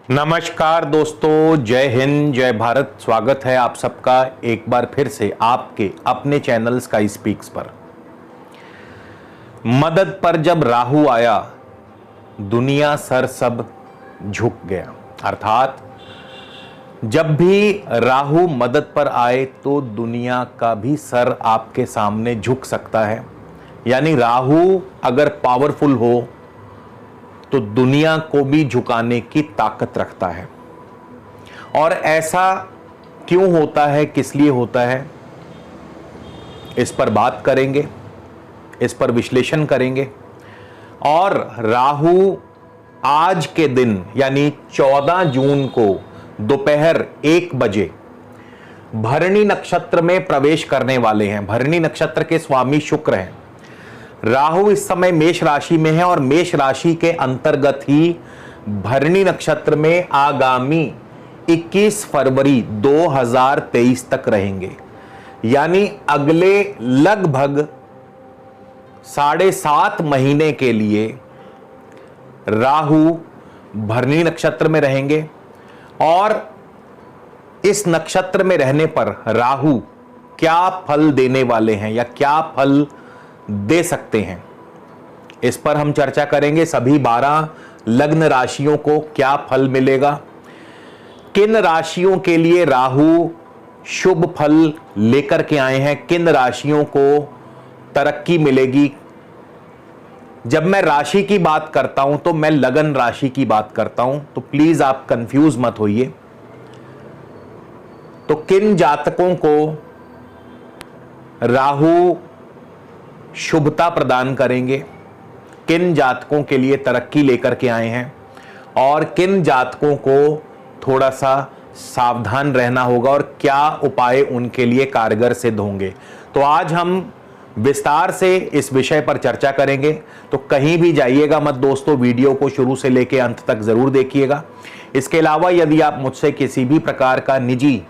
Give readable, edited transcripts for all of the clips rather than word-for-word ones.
नमस्कार दोस्तों, जय हिंद, जय भारत। स्वागत है आप सबका एक बार फिर से आपके अपने चैनल स्काई स्पीक्स पर। मदद पर जब राहु आया, दुनिया सर सब झुक गया। अर्थात जब भी राहु मदद पर आए तो दुनिया का भी सर आपके सामने झुक सकता है। यानी राहु अगर पावरफुल हो तो दुनिया को भी झुकाने की ताकत रखता है। और ऐसा क्यों होता है, किस लिए होता है, इस पर बात करेंगे, इस पर विश्लेषण करेंगे। और राहु आज के दिन यानी 14 जून को दोपहर 1 बजे भरणी नक्षत्र में प्रवेश करने वाले हैं। भरणी नक्षत्र के स्वामी शुक्र हैं। राहु इस समय मेष राशि में है और मेष राशि के अंतर्गत ही भरणी नक्षत्र में आगामी 21 फरवरी 2023 तक रहेंगे। यानी अगले लगभग 7.5 महीने के लिए राहु भरणी नक्षत्र में रहेंगे। और इस नक्षत्र में रहने पर राहु क्या फल देने वाले हैं या क्या फल दे सकते हैं, इस पर हम चर्चा करेंगे। सभी 12 लग्न राशियों को क्या फल मिलेगा, किन राशियों के लिए राहु शुभ फल लेकर के आए हैं, किन राशियों को तरक्की मिलेगी। जब मैं राशि की बात करता हूं तो मैं लगन राशि की बात करता हूं, तो प्लीज आप कंफ्यूज मत होइए। तो किन जातकों को राहु शुभता प्रदान करेंगे, किन जातकों के लिए तरक्की लेकर के आए हैं और किन जातकों को थोड़ा सा सावधान रहना होगा और क्या उपाय उनके लिए कारगर सिद्ध होंगे। तो आज हम विस्तार से इस विषय पर चर्चा करेंगे। तो कहीं भी जाइएगा मत दोस्तों, वीडियो को शुरू से लेकर अंत तक जरूर देखिएगा। इसके अलावा यदि आप मुझसे किसी भी प्रकार का निजी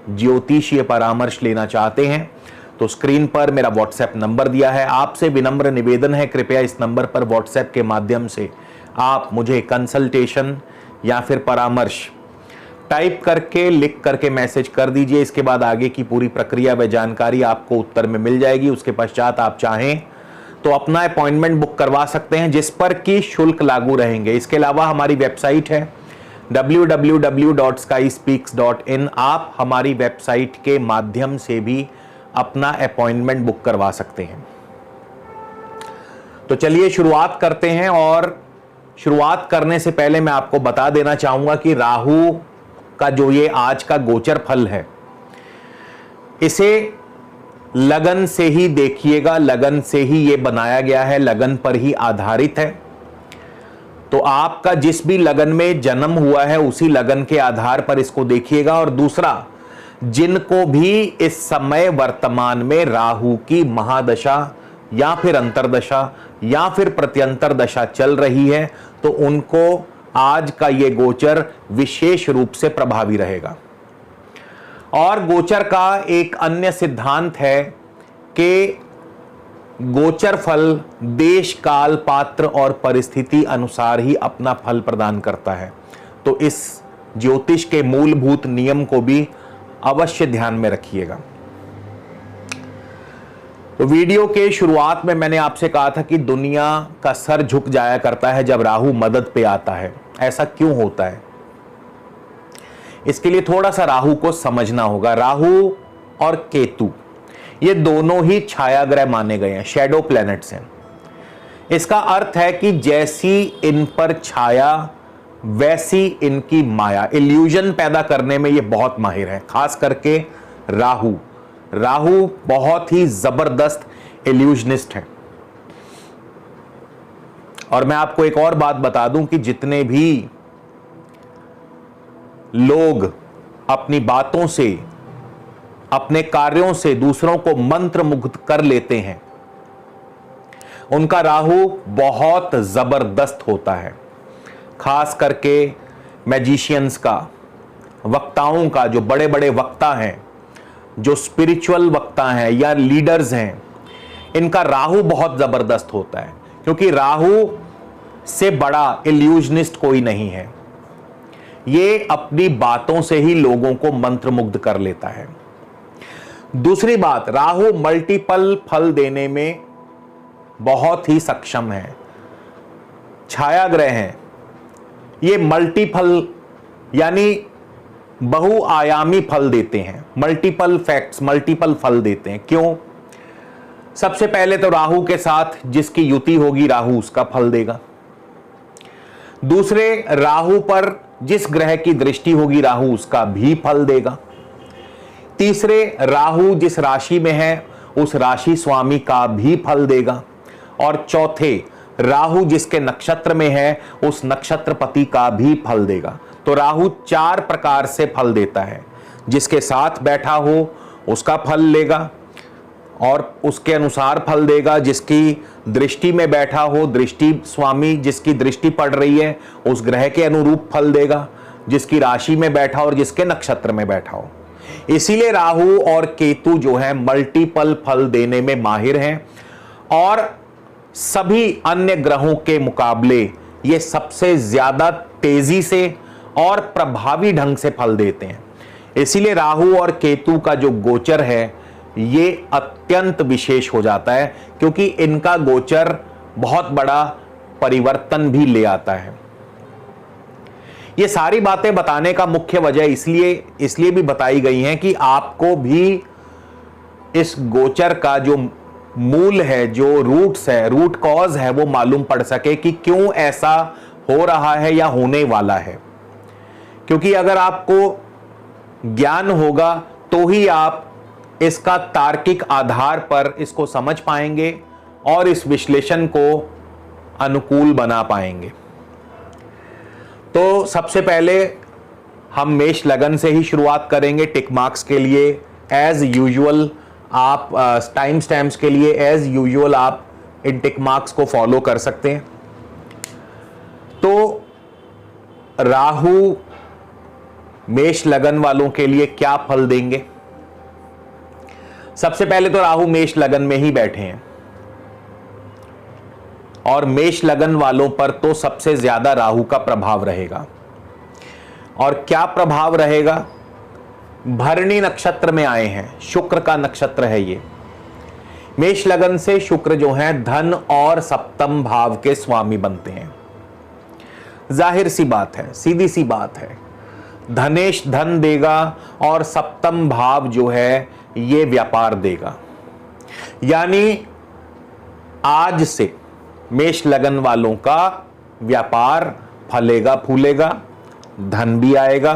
ज्योतिषीय परामर्श लेना चाहते हैं तो स्क्रीन पर मेरा व्हाट्सएप नंबर दिया है। आपसे विनम्र निवेदन है, कृपया इस नंबर पर व्हाट्सएप के माध्यम से आप मुझे कंसल्टेशन या फिर परामर्श टाइप करके लिख करके मैसेज कर दीजिए। इसके बाद आगे की पूरी प्रक्रिया व जानकारी आपको उत्तर में मिल जाएगी। उसके पश्चात आप चाहें तो अपना अपॉइंटमेंट बुक करवा सकते हैं, जिस पर कि शुल्क लागू रहेंगे। इसके अलावा हमारी वेबसाइट है www.skyspeaks.in। आप हमारी वेबसाइट के माध्यम से भी अपना अपॉइंटमेंट बुक करवा सकते हैं। तो चलिए शुरुआत करते हैं। और शुरुआत करने से पहले मैं आपको बता देना चाहूंगा कि राहु का जो ये आज का गोचर फल है, इसे लगन से ही देखिएगा। लगन से ही ये बनाया गया है, लगन पर ही आधारित है। तो आपका जिस भी लगन में जन्म हुआ है उसी लगन के आधार पर इसको देखिएगा। और दूसरा, जिनको भी इस समय वर्तमान में राहु की महादशा या फिर अंतरदशा या फिर प्रत्यंतर दशा चल रही है, तो उनको आज का ये गोचर विशेष रूप से प्रभावी रहेगा। और गोचर का एक अन्य सिद्धांत है कि गोचर फल देश, काल, पात्र और परिस्थिति अनुसार ही अपना फल प्रदान करता है। तो इस ज्योतिष के मूलभूत नियम को भी अवश्य ध्यान में रखिएगा। तो वीडियो के शुरुआत में मैंने आपसे कहा था कि दुनिया का सर झुक जाया करता है जब राहु मदद पे आता है। ऐसा क्यों होता है, इसके लिए थोड़ा सा राहु को समझना होगा। राहु और केतु ये दोनों ही छाया ग्रह माने गए हैं, शैडो प्लैनेट्स हैं। इसका अर्थ है कि जैसी इन पर छाया वैसी इनकी माया, इल्यूजन पैदा करने में ये बहुत माहिर है। खास करके राहु बहुत ही जबरदस्त इल्यूजनिस्ट है। और मैं आपको एक और बात बता दूं कि जितने भी लोग अपनी बातों से, अपने कार्यों से दूसरों को मंत्रमुग्ध कर लेते हैं, उनका राहु बहुत जबरदस्त होता है। खास करके मैजिशियंस का, वक्ताओं का, जो बड़े बड़े वक्ता हैं, जो स्पिरिचुअल वक्ता हैं या लीडर्स हैं, इनका राहु बहुत जबरदस्त होता है। क्योंकि राहु से बड़ा इल्यूजनिस्ट कोई नहीं है। ये अपनी बातों से ही लोगों को मंत्रमुग्ध कर लेता है। दूसरी बात, राहु मल्टीपल फल देने में बहुत ही सक्षम है। छाया ग्रह हैं, ये मल्टीपल यानी बहुआयामी फल देते हैं, मल्टीपल फैक्ट्स, मल्टीपल फल देते हैं। क्यों? सबसे पहले तो राहु के साथ जिसकी युति होगी राहु उसका फल देगा। दूसरे, राहु पर जिस ग्रह की दृष्टि होगी राहु उसका भी फल देगा। तीसरे, राहु जिस राशि में है उस राशि स्वामी का भी फल देगा। और चौथे, राहु जिसके नक्षत्र में है उस नक्षत्रपति का भी फल देगा। तो राहु 4 प्रकार से फल देता है। जिसके साथ बैठा हो उसका फल लेगा और उसके अनुसार फल देगा। जिसकी दृष्टि में बैठा हो, दृष्टि स्वामी जिसकी दृष्टि पड़ रही है उस ग्रह के अनुरूप फल देगा, जिसकी राशि में बैठा और जिसके नक्षत्र में बैठा हो। इसीलिए राहु और केतु जो है मल्टीपल फल देने में माहिर हैं और सभी अन्य ग्रहों के मुकाबले ये सबसे ज्यादा तेजी से और प्रभावी ढंग से फल देते हैं। इसीलिए राहु और केतु का जो गोचर है ये अत्यंत विशेष हो जाता है, क्योंकि इनका गोचर बहुत बड़ा परिवर्तन भी ले आता है। ये सारी बातें बताने का मुख्य वजह इसलिए भी बताई गई हैं कि आपको भी इस गोचर का जो मूल है, जो रूट्स है, रूट कॉज है, वो मालूम पड़ सके कि क्यों ऐसा हो रहा है या होने वाला है। क्योंकि अगर आपको ज्ञान होगा तो ही आप इसका तार्किक आधार पर इसको समझ पाएंगे और इस विश्लेषण को अनुकूल बना पाएंगे। तो सबसे पहले हम मेष लगन से ही शुरुआत करेंगे। टिक मार्क्स के लिए एज यूजुअल आप टाइम स्टैम्प्स के लिए एज यूजुअल आप इन टिक मार्क्स को फॉलो कर सकते हैं। तो राहु मेष लगन वालों के लिए क्या फल देंगे? सबसे पहले तो राहु मेष लगन में ही बैठे हैं और मेष लगन वालों पर तो सबसे ज्यादा राहु का प्रभाव रहेगा। और क्या प्रभाव रहेगा? भरणी नक्षत्र में आए हैं, शुक्र का नक्षत्र है ये। मेष लगन से शुक्र जो है धन और सप्तम भाव के स्वामी बनते हैं। जाहिर सी बात है, सीधी सी बात है, धनेश धन देगा और सप्तम भाव जो है ये व्यापार देगा। यानी आज से मेष लगन वालों का व्यापार फलेगा फूलेगा, धन भी आएगा,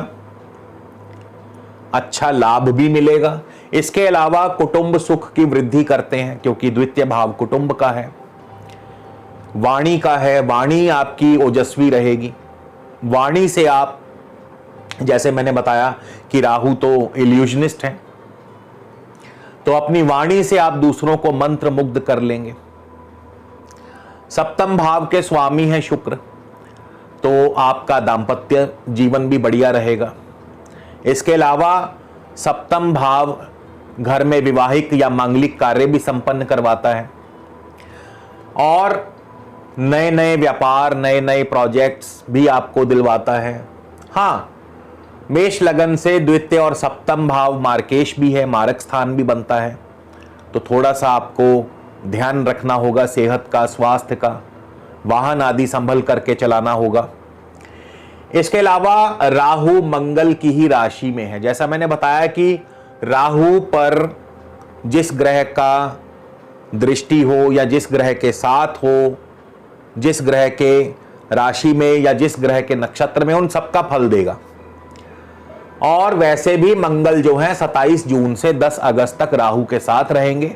अच्छा लाभ भी मिलेगा। इसके अलावा कुटुंब सुख की वृद्धि करते हैं, क्योंकि द्वितीय भाव कुटुंब का है, वाणी का है। वाणी आपकी ओजस्वी रहेगी। वाणी से आप, जैसे मैंने बताया कि राहु तो इल्यूजनिस्ट हैं, तो अपनी वाणी से आप दूसरों को मंत्र मुग्ध कर लेंगे। सप्तम भाव के स्वामी हैं शुक्र, तो आपका दांपत्य जीवन भी बढ़िया रहेगा। इसके अलावा सप्तम भाव घर में विवाहिक या मांगलिक कार्य भी संपन्न करवाता है और नए नए व्यापार, नए नए प्रोजेक्ट्स भी आपको दिलवाता है। हाँ, मेष लगन से द्वितीय और सप्तम भाव मार्केश भी है, मारक स्थान भी बनता है, तो थोड़ा सा आपको ध्यान रखना होगा सेहत का, स्वास्थ्य का, वाहन आदि संभल करके चलाना होगा। इसके अलावा राहु मंगल की ही राशि में है। जैसा मैंने बताया कि राहु पर जिस ग्रह का दृष्टि हो या जिस ग्रह के साथ हो, जिस ग्रह के राशि में या जिस ग्रह के नक्षत्र में, उन सबका फल देगा। और वैसे भी मंगल जो है 27 जून से 10 अगस्त तक राहु के साथ रहेंगे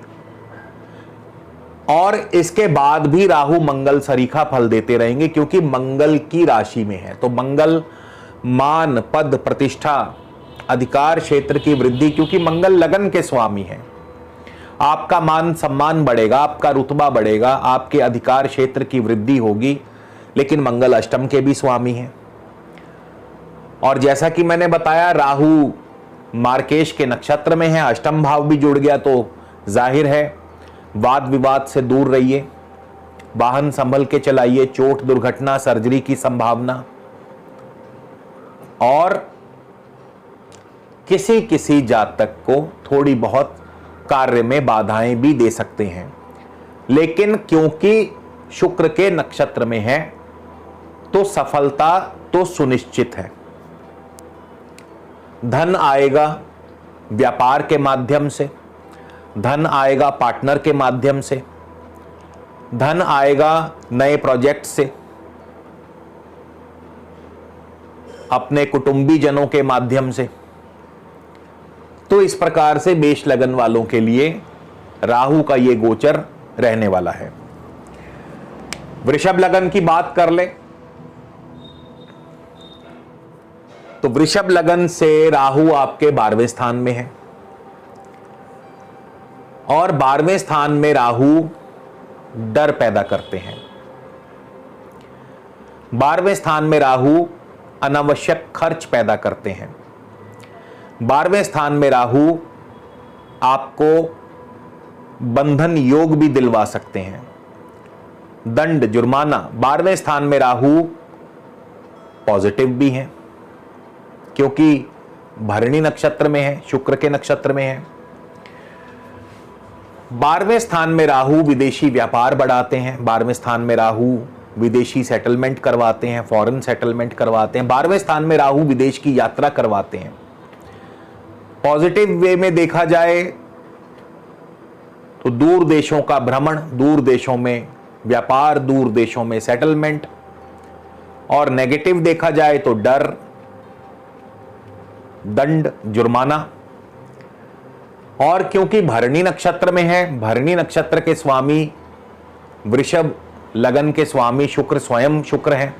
और इसके बाद भी राहु मंगल सरीखा फल देते रहेंगे, क्योंकि मंगल की राशि में है। तो मंगल मान, पद, प्रतिष्ठा, अधिकार क्षेत्र की वृद्धि, क्योंकि मंगल लगन के स्वामी है, आपका मान सम्मान बढ़ेगा, आपका रुतबा बढ़ेगा, आपके अधिकार क्षेत्र की वृद्धि होगी। लेकिन मंगल अष्टम के भी स्वामी हैं और जैसा कि मैंने बताया राहु मार्केश के नक्षत्र में है, अष्टम भाव भी जुड़ गया, तो जाहिर है वाद विवाद से दूर रहिए, वाहन संभल के चलाइए, चोट दुर्घटना सर्जरी की संभावना, और किसी किसी जातक को थोड़ी बहुत कार्य में बाधाएं भी दे सकते हैं, लेकिन क्योंकि शुक्र के नक्षत्र में है तो सफलता तो सुनिश्चित है। धन आएगा व्यापार के माध्यम से, धन आएगा पार्टनर के माध्यम से, धन आएगा नए प्रोजेक्ट से, अपने कुटुंबी जनों के माध्यम से। तो इस प्रकार से मेष लगन वालों के लिए राहु का ये गोचर रहने वाला है। वृषभ लगन की बात कर ले तो वृषभ लगन से राहु आपके 12वें स्थान में है और 12वें स्थान में राहु डर पैदा करते हैं। 12वें स्थान में राहु अनावश्यक खर्च पैदा करते हैं। 12वें स्थान में राहु आपको बंधन योग भी दिलवा सकते हैं, दंड जुर्माना। 12वें स्थान में राहु पॉजिटिव भी हैं क्योंकि भरणी नक्षत्र में है, शुक्र के नक्षत्र में है। 12वें स्थान में राहु विदेशी व्यापार बढ़ाते हैं। 12वें स्थान में राहु विदेशी सेटलमेंट करवाते हैं, फॉरेन सेटलमेंट करवाते हैं। 12वें स्थान में राहु विदेश की यात्रा करवाते हैं। पॉजिटिव वे में देखा जाए तो दूर देशों का भ्रमण, दूर देशों में व्यापार, दूर देशों में सेटलमेंट, और नेगेटिव देखा जाए तो डर, दंड, जुर्माना। और क्योंकि भरणी नक्षत्र में है, भरणी नक्षत्र के स्वामी वृषभ लगन के स्वामी शुक्र स्वयं शुक्र हैं,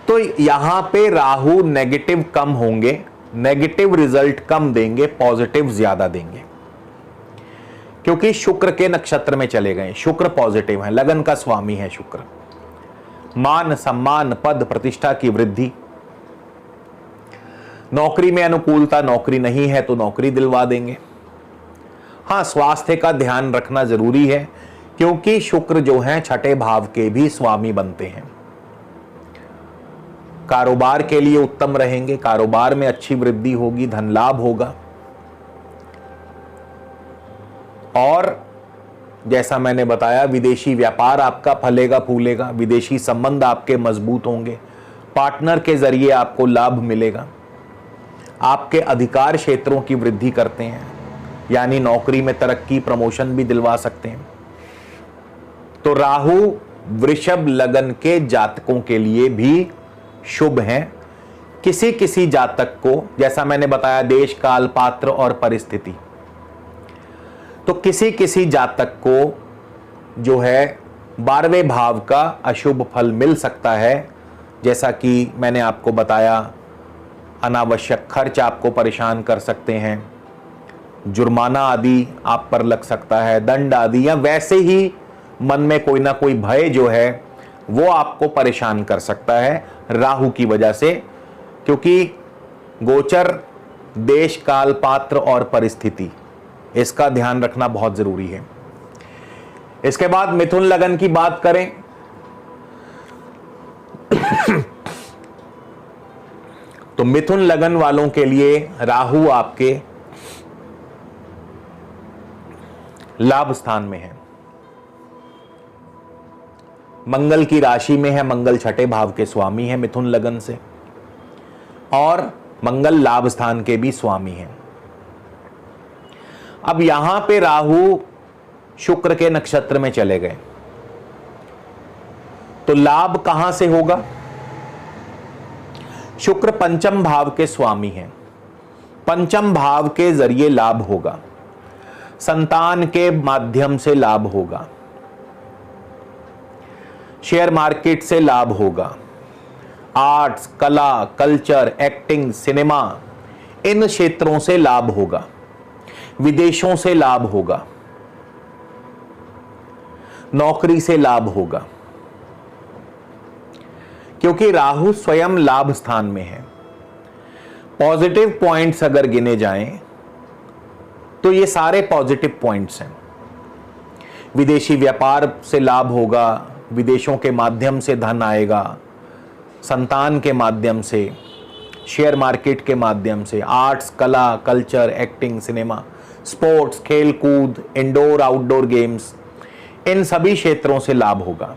तो यहां पे राहु नेगेटिव कम होंगे, नेगेटिव रिजल्ट कम देंगे, पॉजिटिव ज्यादा देंगे क्योंकि शुक्र के नक्षत्र में चले गए। शुक्र पॉजिटिव है, लगन का स्वामी है शुक्र। मान सम्मान, पद प्रतिष्ठा की वृद्धि, नौकरी में अनुकूलता, नौकरी नहीं है तो नौकरी दिलवा देंगे। हां, स्वास्थ्य का ध्यान रखना जरूरी है क्योंकि शुक्र जो है छठे भाव के भी स्वामी बनते हैं। कारोबार के लिए उत्तम रहेंगे, कारोबार में अच्छी वृद्धि होगी, धन लाभ होगा। और जैसा मैंने बताया, विदेशी व्यापार आपका फलेगा फूलेगा, विदेशी संबंध आपके मजबूत होंगे, पार्टनर के जरिए आपको लाभ मिलेगा। आपके अधिकार क्षेत्रों की वृद्धि करते हैं, यानी नौकरी में तरक्की, प्रमोशन भी दिलवा सकते हैं। तो राहु वृषभ लगन के जातकों के लिए भी शुभ हैं। किसी किसी जातक को, जैसा मैंने बताया, देश, काल, पात्र और परिस्थिति, तो किसी किसी जातक को जो है 12वें भाव का अशुभ फल मिल सकता है। जैसा कि मैंने आपको बताया, अनावश्यक खर्च आपको परेशान कर सकते हैं, जुर्माना आदि आप पर लग सकता है, दंड आदि, या वैसे ही मन में कोई ना कोई भय जो है वो आपको परेशान कर सकता है राहु की वजह से, क्योंकि गोचर, देश, काल, पात्र और परिस्थिति, इसका ध्यान रखना बहुत जरूरी है। इसके बाद मिथुन लगन की बात करें तो मिथुन लगन वालों के लिए राहु आपके लाभ स्थान में है, मंगल की राशि में है। मंगल छठे भाव के स्वामी है मिथुन लगन से, और मंगल लाभ स्थान के भी स्वामी हैं। अब यहां पे राहु शुक्र के नक्षत्र में चले गए तो लाभ कहां से होगा? शुक्र पंचम भाव के स्वामी हैं, पंचम भाव के जरिए लाभ होगा, संतान के माध्यम से लाभ होगा, शेयर मार्केट से लाभ होगा, आर्ट्स, कला, कल्चर, एक्टिंग, सिनेमा, इन क्षेत्रों से लाभ होगा, विदेशों से लाभ होगा, नौकरी से लाभ होगा, क्योंकि राहु स्वयं लाभ स्थान में है। पॉजिटिव पॉइंट्स अगर गिने जाएं तो ये सारे पॉजिटिव पॉइंट्स हैं। विदेशी व्यापार से लाभ होगा, विदेशों के माध्यम से धन आएगा, संतान के माध्यम से, शेयर मार्केट के माध्यम से, आर्ट्स, कला, कल्चर, एक्टिंग, सिनेमा, स्पोर्ट्स, खेल कूद, इंडोर आउटडोर गेम्स, इन सभी क्षेत्रों से लाभ होगा।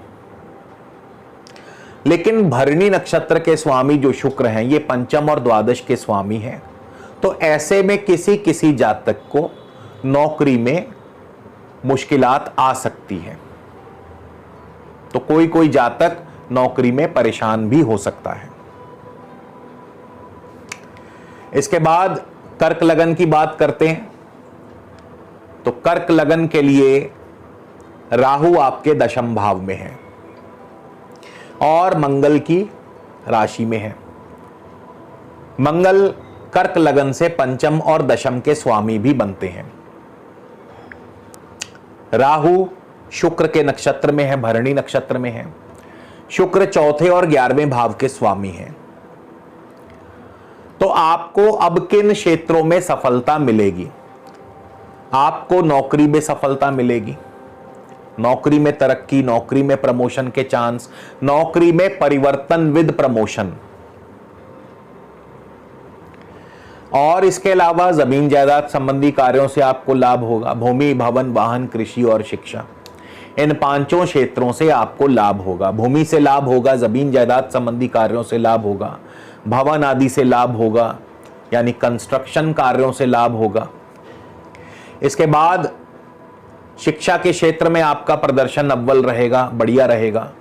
लेकिन भरणी नक्षत्र के स्वामी जो शुक्र हैं, ये पंचम और द्वादश के स्वामी हैं, तो ऐसे में किसी किसी जातक को नौकरी में मुश्किलात आ सकती है। तो कोई कोई जातक नौकरी में परेशान भी हो सकता है। इसके बाद कर्क लगन की बात करते हैं। तो कर्क लगन के लिए राहु आपके दशम भाव में है और मंगल की राशि में है। मंगल कर्क लगन से पंचम और दशम के स्वामी भी बनते हैं। राहु शुक्र के नक्षत्र में है, भरणी नक्षत्र में है। शुक्र चौथे और 11वें भाव के स्वामी हैं। तो आपको अब किन क्षेत्रों में सफलता मिलेगी? आपको नौकरी में सफलता मिलेगी, नौकरी में तरक्की, नौकरी में प्रमोशन के चांस, नौकरी में परिवर्तन विद प्रमोशन। और इसके अलावा जमीन जायदाद संबंधी कार्यों से आपको लाभ होगा। भूमि, भवन, वाहन, कृषि और शिक्षा, इन पांचों क्षेत्रों से आपको लाभ होगा। भूमि से लाभ होगा, जमीन जायदाद संबंधी कार्यों से लाभ होगा, भवन आदि से लाभ होगा, यानी कंस्ट्रक्शन कार्यों से लाभ होगा। इसके बाद शिक्षा के क्षेत्र में आपका प्रदर्शन अव्वल रहेगा, बढ़िया रहेगा,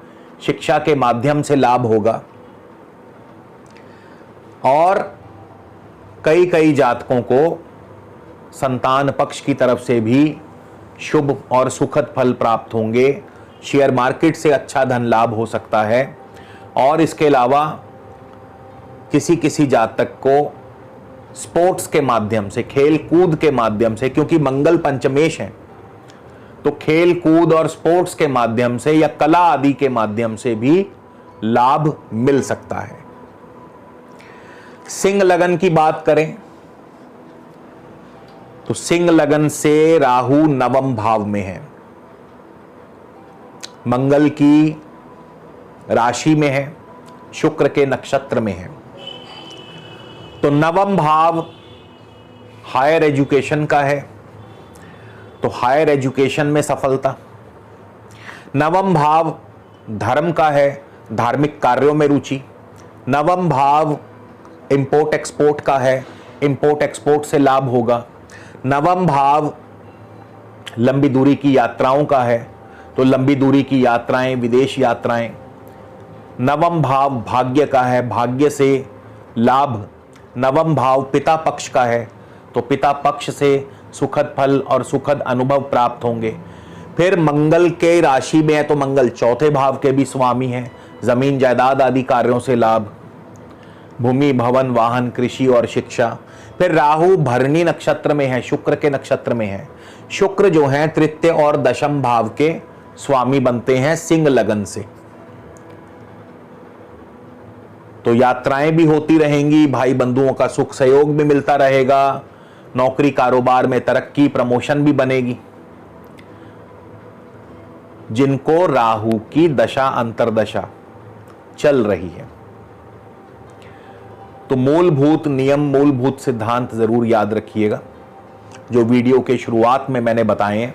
शिक्षा के माध्यम से लाभ होगा। और कई कई जातकों को संतान पक्ष की तरफ से भी शुभ और सुखद फल प्राप्त होंगे। शेयर मार्केट से अच्छा धन लाभ हो सकता है। और इसके अलावा किसी किसी जातक को स्पोर्ट्स के माध्यम से, खेल कूद के माध्यम से, क्योंकि मंगल पंचमेश है, तो खेल कूद और स्पोर्ट्स के माध्यम से या कला आदि के माध्यम से भी लाभ मिल सकता है। सिंह लगन की बात करें तो सिंह लगन से राहु नवम भाव में है, मंगल की राशि में है, शुक्र के नक्षत्र में है। तो नवम भाव हायर एजुकेशन का है, तो हायर एजुकेशन में सफलता। नवम भाव धर्म का है, धार्मिक कार्यों में रुचि। नवम भाव इंपोर्ट एक्सपोर्ट का है, इंपोर्ट एक्सपोर्ट से लाभ होगा। नवम भाव लंबी दूरी की यात्राओं का है, तो लंबी दूरी की यात्राएं, विदेश यात्राएं। नवम भाव भाग्य का है, भाग्य से लाभ। नवम भाव पिता पक्ष का है, तो पिता पक्ष से सुखद फल और सुखद अनुभव प्राप्त होंगे। फिर मंगल के राशि में है, तो मंगल चौथे भाव के भी स्वामी हैं, जमीन जायदाद आदि कार्यों से लाभ, भूमि, भवन, वाहन, कृषि और शिक्षा। फिर राहु भरणी नक्षत्र में है, शुक्र के नक्षत्र में है। शुक्र जो है तृतीय और दशम भाव के स्वामी बनते हैं सिंह लगन से। तो यात्राएं भी होती रहेंगी, भाई बंधुओं का सुख सहयोग भी मिलता रहेगा, नौकरी कारोबार में तरक्की, प्रमोशन भी बनेगी। जिनको राहु की दशा अंतर्दशा चल रही है, तो मूलभूत नियम, मूलभूत सिद्धांत जरूर याद रखिएगा जो वीडियो के शुरुआत में मैंने बताए हैं।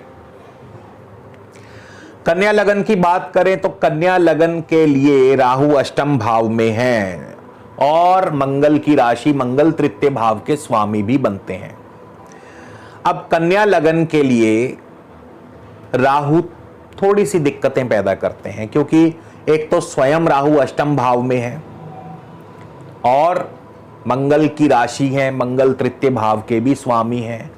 कन्या लगन की बात करें तो कन्या लगन के लिए राहु अष्टम भाव में है और मंगल की राशि, मंगल तृतीय भाव के स्वामी भी बनते हैं। अब कन्या लगन के लिए राहु थोड़ी सी दिक्कतें पैदा करते हैं, क्योंकि एक तो स्वयं राहु अष्टम भाव में है और मंगल की राशि है, मंगल तृतीय भाव के भी स्वामी हैं।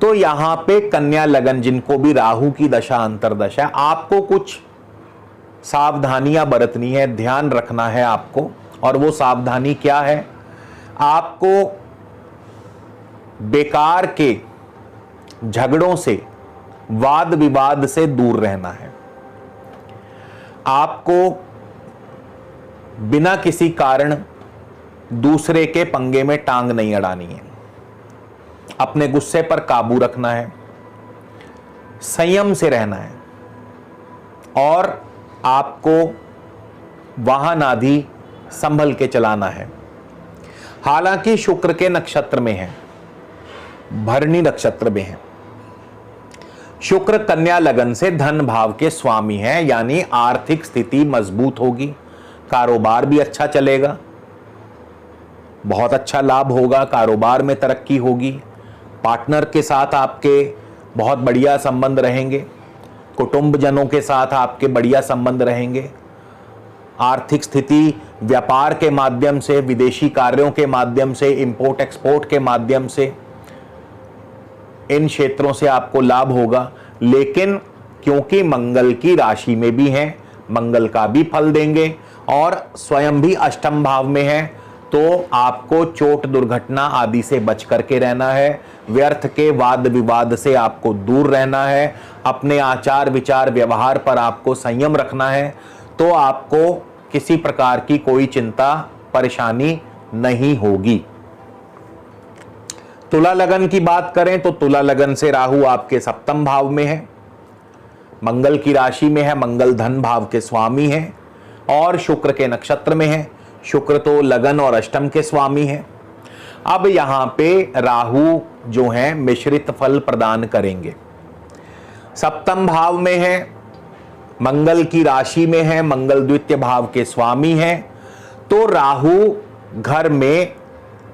तो यहां पे कन्या लगन जिनको भी राहु की दशा अंतर्दशा, आपको कुछ सावधानियां बरतनी है, ध्यान रखना है आपको। और वो सावधानी क्या है? आपको बेकार के झगड़ों से, वाद विवाद से दूर रहना है। आपको बिना किसी कारण दूसरे के पंगे में टांग नहीं अड़ानी है, अपने गुस्से पर काबू रखना है, संयम से रहना है और आपको वाहन आदि संभल के चलाना है। हालांकि शुक्र के नक्षत्र में है, भरणी नक्षत्र में है। शुक्र कन्या लगन से धन भाव के स्वामी है, यानी आर्थिक स्थिति मजबूत होगी, कारोबार भी अच्छा चलेगा, बहुत अच्छा लाभ होगा, कारोबार में तरक्की होगी, पार्टनर के साथ आपके बहुत बढ़िया संबंध रहेंगे, कुटुंबजनों के साथ आपके बढ़िया संबंध रहेंगे। आर्थिक स्थिति व्यापार के माध्यम से, विदेशी कार्यों के माध्यम से, इंपोर्ट एक्सपोर्ट के माध्यम से, इन क्षेत्रों से आपको लाभ होगा। लेकिन क्योंकि मंगल की राशि में भी हैं, मंगल का भी फल देंगे और स्वयं भी अष्टम भाव में है, तो आपको चोट दुर्घटना आदि से बच करके रहना है। व्यर्थ के वाद विवाद से आपको दूर रहना है। अपने आचार विचार व्यवहार पर आपको संयम रखना है, तो आपको किसी प्रकार की कोई चिंता परेशानी नहीं होगी। तुला लगन की बात करें तो तुला लगन से राहु आपके सप्तम भाव में है, मंगल की राशि में है, मंगल धन भाव के स्वामी है और शुक्र के नक्षत्र में है। शुक्र तो लगन और अष्टम के स्वामी है। अब यहां पे राहु जो है मिश्रित फल प्रदान करेंगे। सप्तम भाव में है, मंगल की राशि में है, मंगल द्वितीय भाव के स्वामी है, तो राहु घर में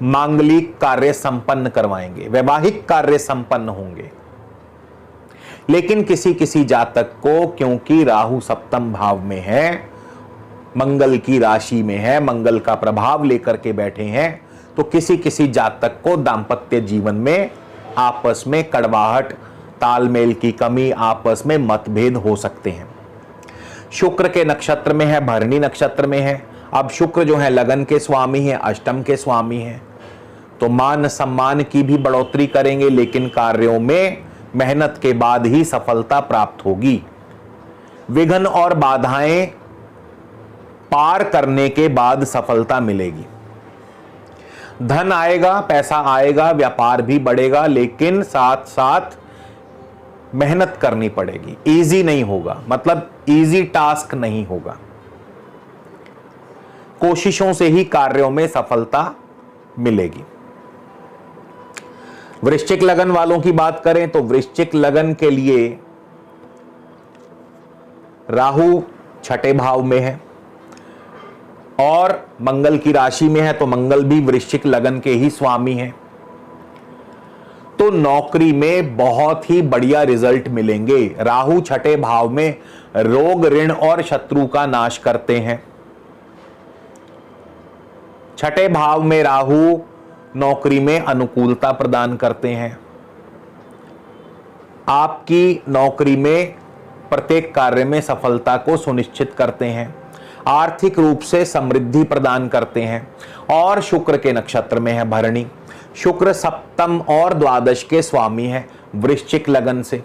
मांगलिक कार्य संपन्न करवाएंगे, वैवाहिक कार्य संपन्न होंगे। लेकिन किसी किसी जातक को, क्योंकि राहु सप्तम भाव में है, मंगल की राशि में है, मंगल का प्रभाव लेकर के बैठे हैं, तो किसी किसी जातक को दांपत्य जीवन में आपस में कड़वाहट, तालमेल की कमी, आपस में मतभेद हो सकते हैं। शुक्र के नक्षत्र में है, भरणी नक्षत्र में है। अब शुक्र जो है लगन के स्वामी है, अष्टम के स्वामी है, तो मान सम्मान की भी बढ़ोतरी करेंगे, लेकिन कार्यों में मेहनत के बाद ही सफलता प्राप्त होगी। विघ्न और बाधाएं पार करने के बाद सफलता मिलेगी। धन आएगा, पैसा आएगा, व्यापार भी बढ़ेगा, लेकिन साथ साथ मेहनत करनी पड़ेगी। इजी नहीं होगा, मतलब इजी टास्क नहीं होगा। कोशिशों से ही कार्यों में सफलता मिलेगी। वृश्चिक लगन वालों की बात करें तो वृश्चिक लगन के लिए राहु छठे भाव में है और मंगल की राशि में है, तो मंगल भी वृश्चिक लगन के ही स्वामी हैं। तो नौकरी में बहुत ही बढ़िया रिजल्ट मिलेंगे। राहु छठे भाव में रोग, ऋण और शत्रु का नाश करते हैं। छठे भाव में राहु नौकरी में अनुकूलता प्रदान करते हैं। आपकी नौकरी में प्रत्येक कार्य में सफलता को सुनिश्चित करते हैं, आर्थिक रूप से समृद्धि प्रदान करते हैं। और शुक्र के नक्षत्र में है भरणी। शुक्र सप्तम और द्वादश के स्वामी है वृश्चिक लगन से।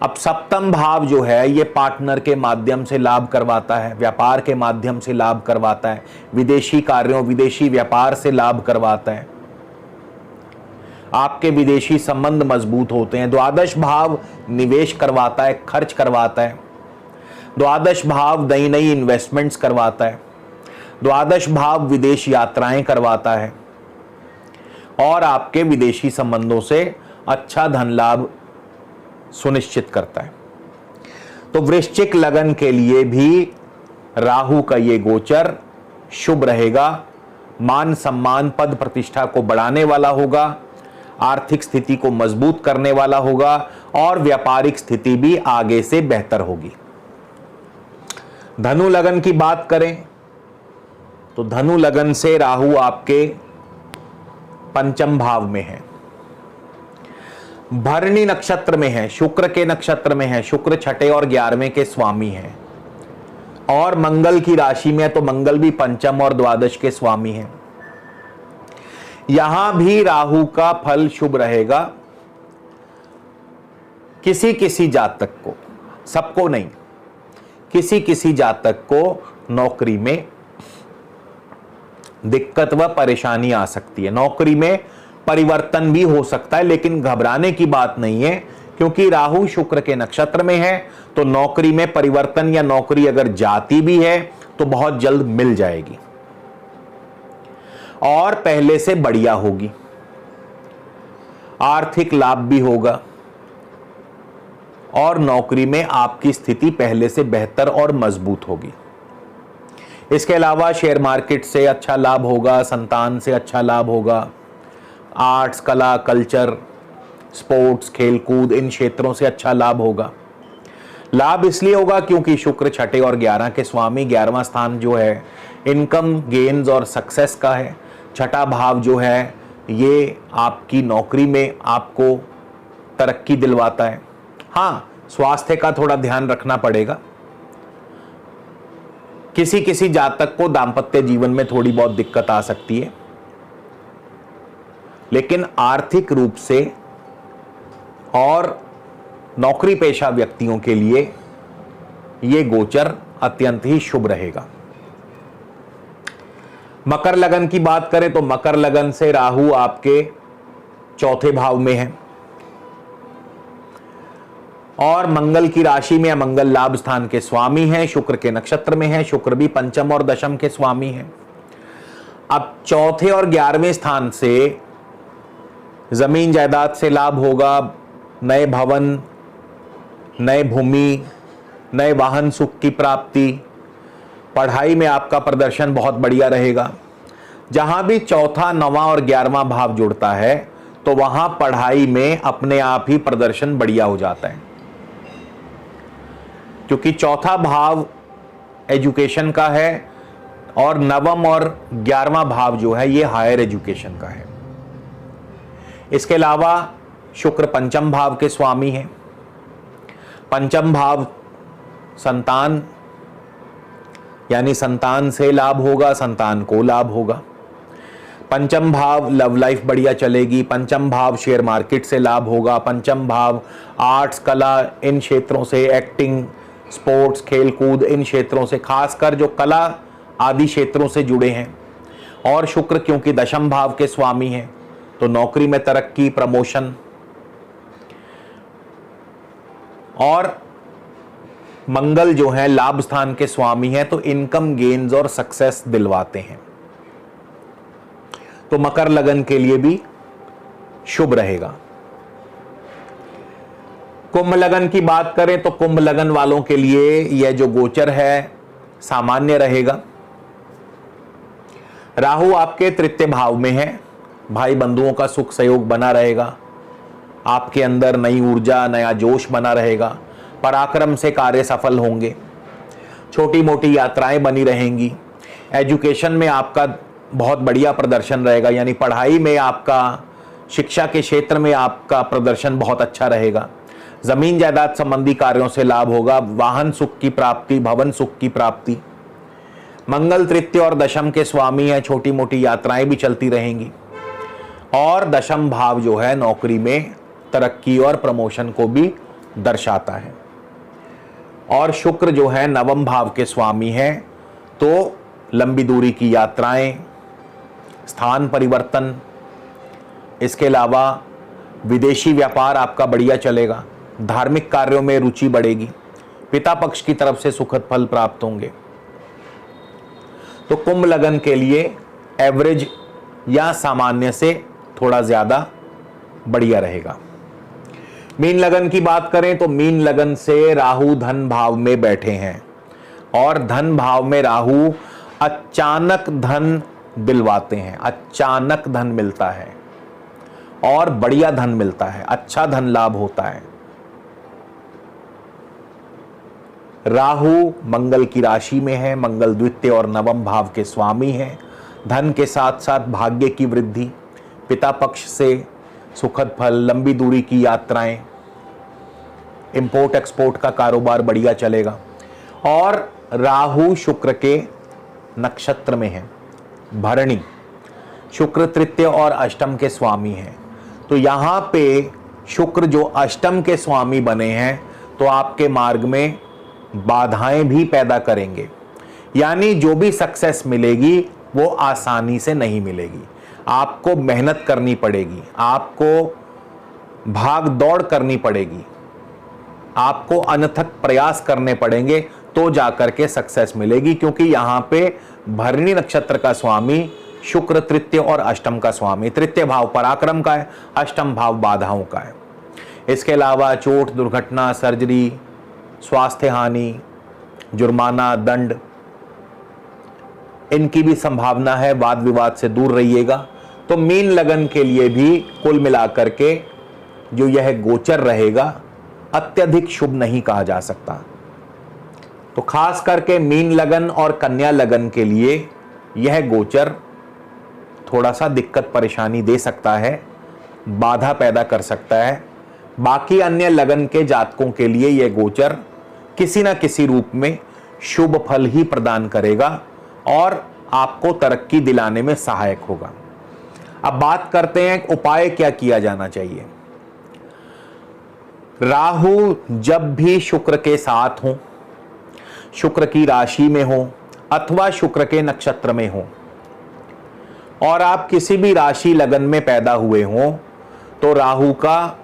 अब सप्तम भाव जो है ये पार्टनर के माध्यम से लाभ करवाता है, व्यापार के माध्यम से लाभ करवाता है, विदेशी कार्यों, विदेशी व्यापार से लाभ करवाता है, आपके विदेशी संबंध मजबूत होते हैं। द्वादश भाव निवेश करवाता है, खर्च करवाता है। द्वादश भाव नई नई इन्वेस्टमेंट्स करवाता है। द्वादश भाव विदेश यात्राएं करवाता है और आपके विदेशी संबंधों से अच्छा धन लाभ सुनिश्चित करता है। तो वृश्चिक लगन के लिए भी राहु का ये गोचर शुभ रहेगा। मान सम्मान, पद प्रतिष्ठा को बढ़ाने वाला होगा, आर्थिक स्थिति को मजबूत करने वाला होगा और व्यापारिक स्थिति भी आगे से बेहतर होगी। धनु लगन की बात करें तो धनु लगन से राहु आपके पंचम भाव में है, भरणी नक्षत्र में है, शुक्र के नक्षत्र में है। शुक्र छठे और 11वें के स्वामी हैं और मंगल की राशि में है, तो मंगल भी पंचम और द्वादश के स्वामी हैं। यहां भी राहु का फल शुभ रहेगा। किसी किसी जातक को, सबको नहीं, किसी किसी जातक को नौकरी में दिक्कत व परेशानी आ सकती है, नौकरी में परिवर्तन भी हो सकता है, लेकिन घबराने की बात नहीं है, क्योंकि राहु शुक्र के नक्षत्र में है। तो नौकरी में परिवर्तन या नौकरी अगर जाती भी है तो बहुत जल्द मिल जाएगी और पहले से बढ़िया होगी। आर्थिक लाभ भी होगा और नौकरी में आपकी स्थिति पहले से बेहतर और मजबूत होगी। इसके अलावा शेयर मार्केट से अच्छा लाभ होगा, संतान से अच्छा लाभ होगा, आर्ट्स, कला, कल्चर, स्पोर्ट्स, खेलकूद, इन क्षेत्रों से अच्छा लाभ होगा। लाभ इसलिए होगा क्योंकि शुक्र छठे और 11 के स्वामी, 11वां स्थान जो है इनकम, गेन्स और सक्सेस का है। छठा भाव जो है ये आपकी नौकरी में आपको तरक्की दिलवाता है। हाँ, स्वास्थ्य का थोड़ा ध्यान रखना पड़ेगा। किसी किसी जातक को दांपत्य जीवन में थोड़ी बहुत दिक्कत आ सकती है, लेकिन आर्थिक रूप से और नौकरी पेशा व्यक्तियों के लिए यह गोचर अत्यंत ही शुभ रहेगा। मकर लगन की बात करें तो मकर लगन से राहु आपके चौथे भाव में है और मंगल की राशि में, मंगल लाभ स्थान के स्वामी हैं, शुक्र के नक्षत्र में है। शुक्र भी पंचम और दशम के स्वामी हैं। अब चौथे और 11वें स्थान से जमीन जायदाद से लाभ होगा, नए भवन, नए भूमि, नए वाहन सुख की प्राप्ति। पढ़ाई में आपका प्रदर्शन बहुत बढ़िया रहेगा। जहां भी चौथा, 9वां और 11वां भाव जुड़ता है तो वहां पढ़ाई में अपने आप ही प्रदर्शन बढ़िया हो जाता है, क्योंकि चौथा भाव एजुकेशन का है और 9वां और 11वां भाव जो है ये हायर एजुकेशन का है। इसके अलावा शुक्र पंचम भाव के स्वामी हैं। पंचम भाव संतान, यानी संतान से लाभ होगा, संतान को लाभ होगा। पंचम भाव लव लाइफ बढ़िया चलेगी। पंचम भाव शेयर मार्केट से लाभ होगा। पंचम भाव आर्ट्स, कला, इन क्षेत्रों से, एक्टिंग, स्पोर्ट्स, खेलकूद, इन क्षेत्रों से, खासकर जो कला आदि क्षेत्रों से जुड़े हैं। और शुक्र क्योंकि दशम भाव के स्वामी हैं तो नौकरी में तरक्की, प्रमोशन। और मंगल जो है लाभ स्थान के स्वामी हैं तो इनकम, गेन्स और सक्सेस दिलवाते हैं। तो मकर लगन के लिए भी शुभ रहेगा। कुंभ लगन की बात करें तो कुंभ लगन वालों के लिए यह जो गोचर है सामान्य रहेगा। राहु आपके तृतीय भाव में है। भाई बंधुओं का सुख सहयोग बना रहेगा। आपके अंदर नई ऊर्जा, नया जोश बना रहेगा। पराक्रम से कार्य सफल होंगे। छोटी मोटी यात्राएं बनी रहेंगी। एजुकेशन में आपका बहुत बढ़िया प्रदर्शन रहेगा, यानी पढ़ाई में आपका, शिक्षा के क्षेत्र में आपका प्रदर्शन बहुत अच्छा रहेगा। जमीन जायदाद संबंधी कार्यों से लाभ होगा। वाहन सुख की प्राप्ति, भवन सुख की प्राप्ति। मंगल तृतीय और दशम के स्वामी है। छोटी मोटी यात्राएं भी चलती रहेंगी। और दशम भाव जो है नौकरी में तरक्की और प्रमोशन को भी दर्शाता है। और शुक्र जो है 9वें भाव के स्वामी हैं तो लंबी दूरी की यात्राएं, स्थान परिवर्तन, इसके अलावा विदेशी व्यापार आपका बढ़िया चलेगा। धार्मिक कार्यों में रुचि बढ़ेगी। पिता पक्ष की तरफ से सुखद फल प्राप्त होंगे। तो कुंभ लगन के लिए एवरेज या सामान्य से थोड़ा ज्यादा बढ़िया रहेगा। मीन लगन की बात करें तो मीन लगन से राहु धन भाव में बैठे हैं और धन भाव में राहु अचानक धन दिलवाते हैं। अचानक धन मिलता है और बढ़िया धन मिलता है, अच्छा धन लाभ होता है। राहु मंगल की राशि में है। मंगल द्वितीय और 9वें भाव के स्वामी हैं। धन के साथ साथ भाग्य की वृद्धि, पिता पक्ष से सुखद फल, लंबी दूरी की यात्राएं, इंपोर्ट एक्सपोर्ट का कारोबार बढ़िया चलेगा। और राहु शुक्र के नक्षत्र में है, भरणी। शुक्र तृतीय और अष्टम के स्वामी हैं। तो यहां पे शुक्र जो अष्टम के स्वामी बने हैं तो आपके मार्ग में बाधाएं भी पैदा करेंगे, यानी जो भी सक्सेस मिलेगी वो आसानी से नहीं मिलेगी। आपको मेहनत करनी पड़ेगी, आपको भाग दौड़ करनी पड़ेगी, आपको अनथक प्रयास करने पड़ेंगे तो जाकर के सक्सेस मिलेगी, क्योंकि यहां पे भरणी नक्षत्र का स्वामी शुक्र तृतीय और अष्टम का स्वामी, तृतीय भाव पराक्रम का है, अष्टम भाव बाधाओं का है। इसके अलावा चोट, दुर्घटना, सर्जरी, स्वास्थ्य हानि, जुर्माना, दंड, इनकी भी संभावना है। वाद विवाद से दूर रहिएगा। तो मीन लगन के लिए भी कुल मिलाकर के जो यह गोचर रहेगा अत्यधिक शुभ नहीं कहा जा सकता। तो खास करके मीन लगन और कन्या लगन के लिए यह गोचर थोड़ा सा दिक्कत परेशानी दे सकता है, बाधा पैदा कर सकता है। बाकी अन्य लगन के जातकों के लिए यह गोचर किसी ना किसी रूप में शुभ फल ही प्रदान करेगा और आपको तरक्की दिलाने में सहायक होगा। अब बात करते हैं उपाय क्या किया जाना चाहिए। राहु जब भी शुक्र के साथ हो, शुक्र की राशि में हो अथवा शुक्र के नक्षत्र में हो और आप किसी भी राशि लगन में पैदा हुए हो, तो राहु का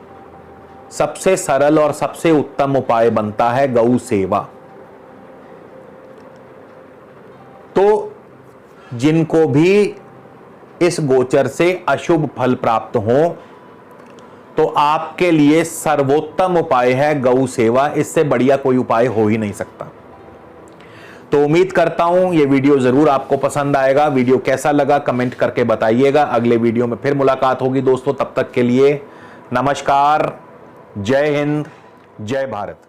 सबसे सरल और सबसे उत्तम उपाय बनता है गौ सेवा। तो जिनको भी इस गोचर से अशुभ फल प्राप्त हो, तो आपके लिए सर्वोत्तम उपाय है गौ सेवा। इससे बढ़िया कोई उपाय हो ही नहीं सकता। तो उम्मीद करता हूं ये वीडियो जरूर आपको पसंद आएगा। वीडियो कैसा लगा कमेंट करके बताइएगा। अगले वीडियो में फिर मुलाकात होगी दोस्तों। तब तक के लिए नमस्कार, जय हिंद, जय भारत।